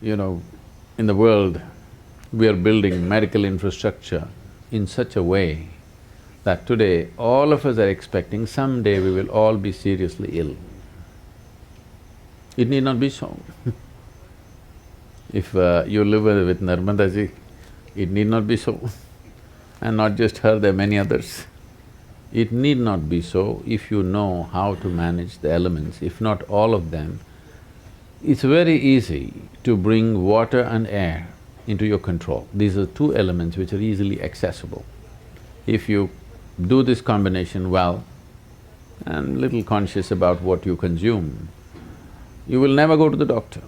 You know, in the world, we are building medical infrastructure in such a way that today all of us are expecting someday we will all be seriously ill. It need not be so. If you live with Narmada ji, it need not be so. And not just her, there are many others. It need not be so if you know how to manage the elements, if not all of them. It's very easy to bring water and air into your control. These are two elements which are easily accessible. If you do this combination well and little conscious about what you consume, you will never go to the doctor.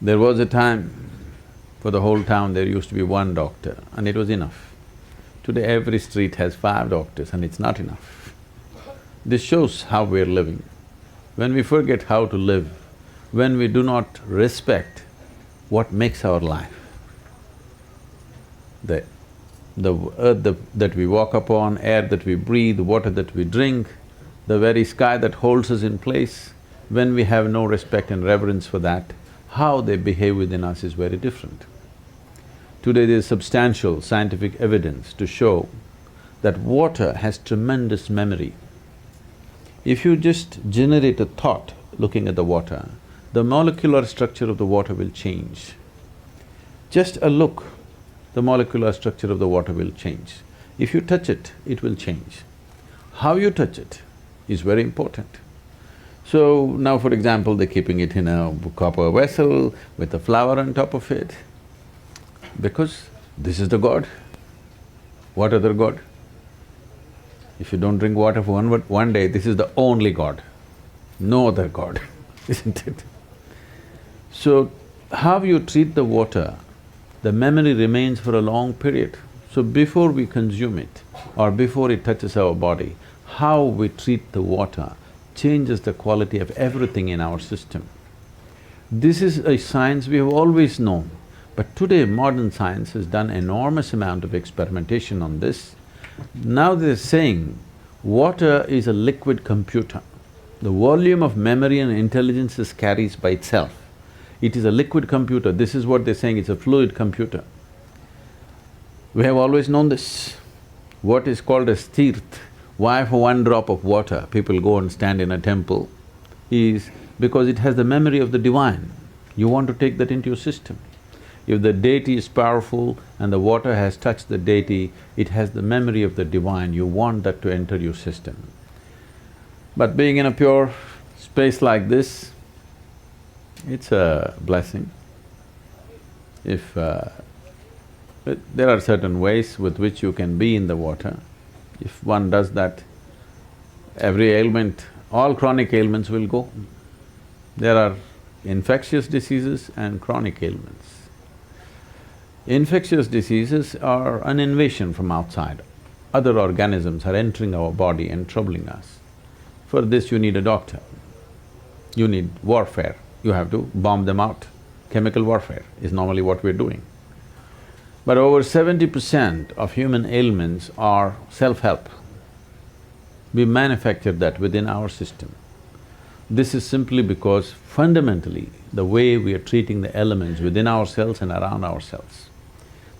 There was a time, for the whole town there used to be one doctor and it was enough. Today every street has 5 doctors and it's not enough. This shows how we're living. When we forget how to live, when we do not respect what makes our life, the earth that we walk upon, air that we breathe, water that we drink, the very sky that holds us in place, when we have no respect and reverence for that, how they behave within us is very different. Today there is substantial scientific evidence to show that water has tremendous memory. If you just generate a thought looking at the water, the molecular structure of the water will change. Just a look, the molecular structure of the water will change. If you touch it, it will change. How you touch it is very important. So now for example, they're keeping it in a copper vessel with a flower on top of it, because this is the God. What other God? If you don't drink water for one day, this is the only God, no other God, isn't it? So, how you treat the water, the memory remains for a long period. So before we consume it or before it touches our body, how we treat the water changes the quality of everything in our system. This is a science we have always known, but today modern science has done enormous amount of experimentation on this. Now they're saying water is a liquid computer. The volume of memory and intelligence it carries by itself. It is a liquid computer, this is what they're saying, it's a fluid computer. We have always known this. What is called as tirth, why for one drop of water people go and stand in a temple, is because it has the memory of the divine. You want to take that into your system. If the deity is powerful and the water has touched the deity, it has the memory of the divine, you want that to enter your system. But being in a pure space like this, it's a blessing. If… there are certain ways with which you can be in the water. If one does that, every ailment, all chronic ailments will go. There are infectious diseases and chronic ailments. Infectious diseases are an invasion from outside. Other organisms are entering our body and troubling us. For this you need a doctor. You need warfare, you have to bomb them out. Chemical warfare is normally what we're doing. But over 70% of human ailments are self-help. We manufacture that within our system. This is simply because fundamentally, the way we are treating the elements within ourselves and around ourselves.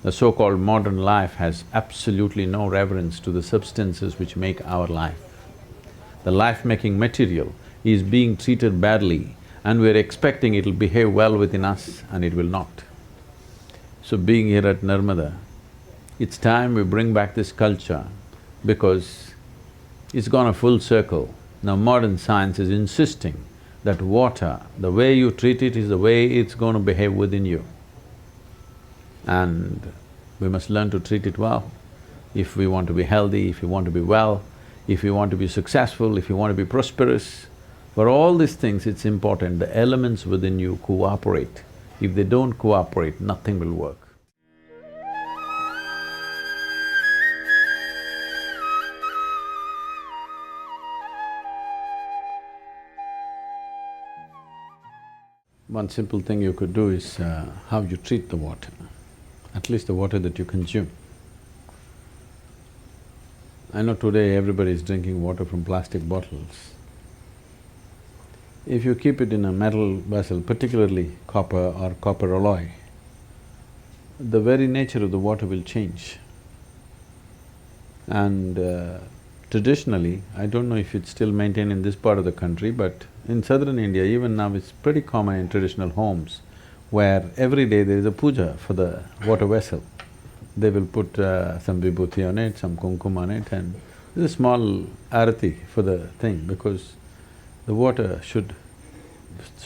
The so-called modern life has absolutely no reverence to the substances which make our life. The life-making material is being treated badly and we're expecting it'll behave well within us and it will not. So being here at Narmada, it's time we bring back this culture because it's gone a full circle. Now modern science is insisting that water, the way you treat it is the way it's going to behave within you. And we must learn to treat it well. If we want to be healthy, if we want to be well, if we want to be successful, if we want to be prosperous, for all these things it's important the elements within you cooperate. If they don't cooperate, nothing will work. One simple thing you could do is how you treat the water, at least the water that you consume. I know today everybody is drinking water from plastic bottles. If you keep it in a metal vessel, particularly copper or copper alloy, the very nature of the water will change. And traditionally, I don't know if it's still maintained in this part of the country, but in southern India, even now it's pretty common in traditional homes, where every day there is a puja for the water vessel. They will put some vibhuti on it, some kumkum on it, and there's a small arati for the thing, because the water should…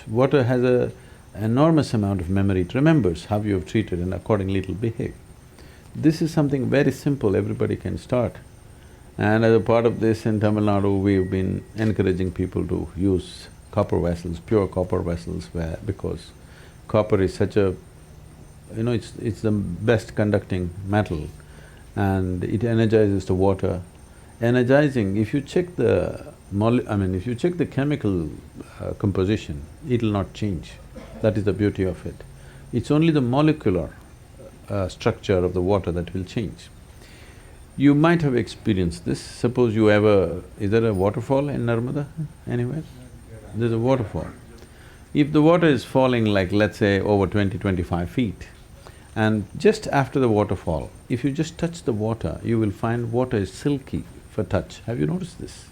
water has a enormous amount of memory, it remembers how you have treated and accordingly it'll behave. This is something very simple, everybody can start. And as a part of this, in Tamil Nadu, we've been encouraging people to use copper vessels, pure copper vessels, because copper is such a… it's the best conducting metal and it energizes the water. Energizing, if you check the if you check the chemical composition, it'll not change. That is the beauty of it. It's only the molecular structure of the water that will change. You might have experienced this. Suppose you ever… is there a waterfall in Narmada anywhere? There's a waterfall. If the water is falling like, let's say, over 20-25 feet, and just after the waterfall, if you just touch the water, you will find water is silky for touch. Have you noticed this?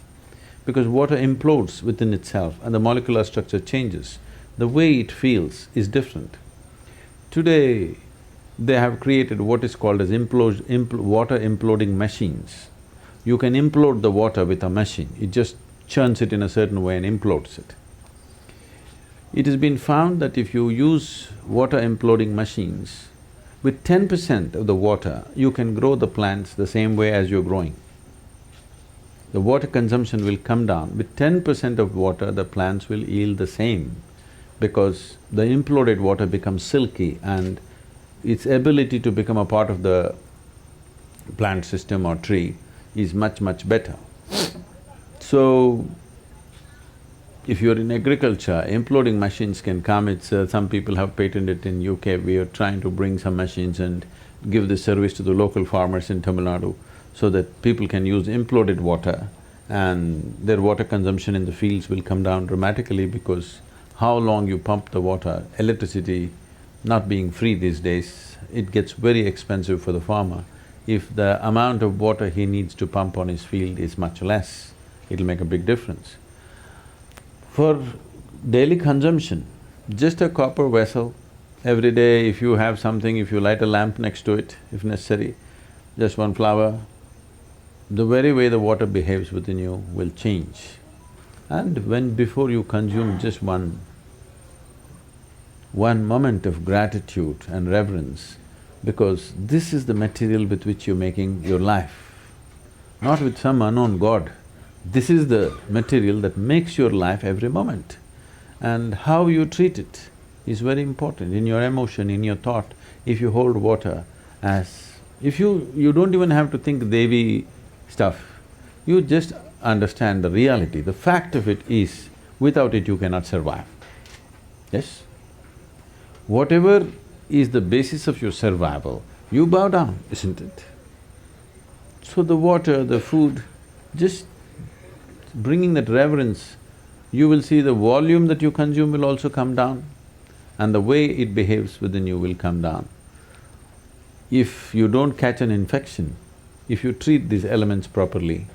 Because water implodes within itself and the molecular structure changes. The way it feels is different. Today, they have created what is called as water imploding machines. You can implode the water with a machine, it just churns it in a certain way and implodes it. It has been found that if you use water imploding machines, with 10% of the water, you can grow the plants the same way as you're growing. The water consumption will come down. With 10% of water, the plants will yield the same, because the imploded water becomes silky and its ability to become a part of the plant system or tree is much, much better. So, if you're in agriculture, imploding machines can come. It's… some people have patented it in UK. We are trying to bring some machines and give this service to the local farmers in Tamil Nadu so that people can use imploded water and their water consumption in the fields will come down dramatically, because how long you pump the water, electricity not being free these days, it gets very expensive for the farmer. If the amount of water he needs to pump on his field is much less, it'll make a big difference. For daily consumption, just a copper vessel, every day if you have something, if you light a lamp next to it, if necessary, just one flower, the very way the water behaves within you will change. And before you consume just one moment of gratitude and reverence, because this is the material with which you're making your life, not with some unknown god. This is the material that makes your life every moment. And how you treat it is very important in your emotion, in your thought. If you hold water as… if you don't even have to think Devi stuff, you just understand the reality. The fact of it is, without it you cannot survive. Yes? Whatever is the basis of your survival, you bow down, isn't it? So the water, the food, just bringing that reverence, you will see the volume that you consume will also come down and the way it behaves within you will come down. If you don't catch an infection, if you treat these elements properly,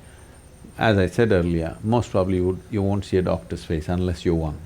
as I said earlier, most probably you won't see a doctor's face unless you're one.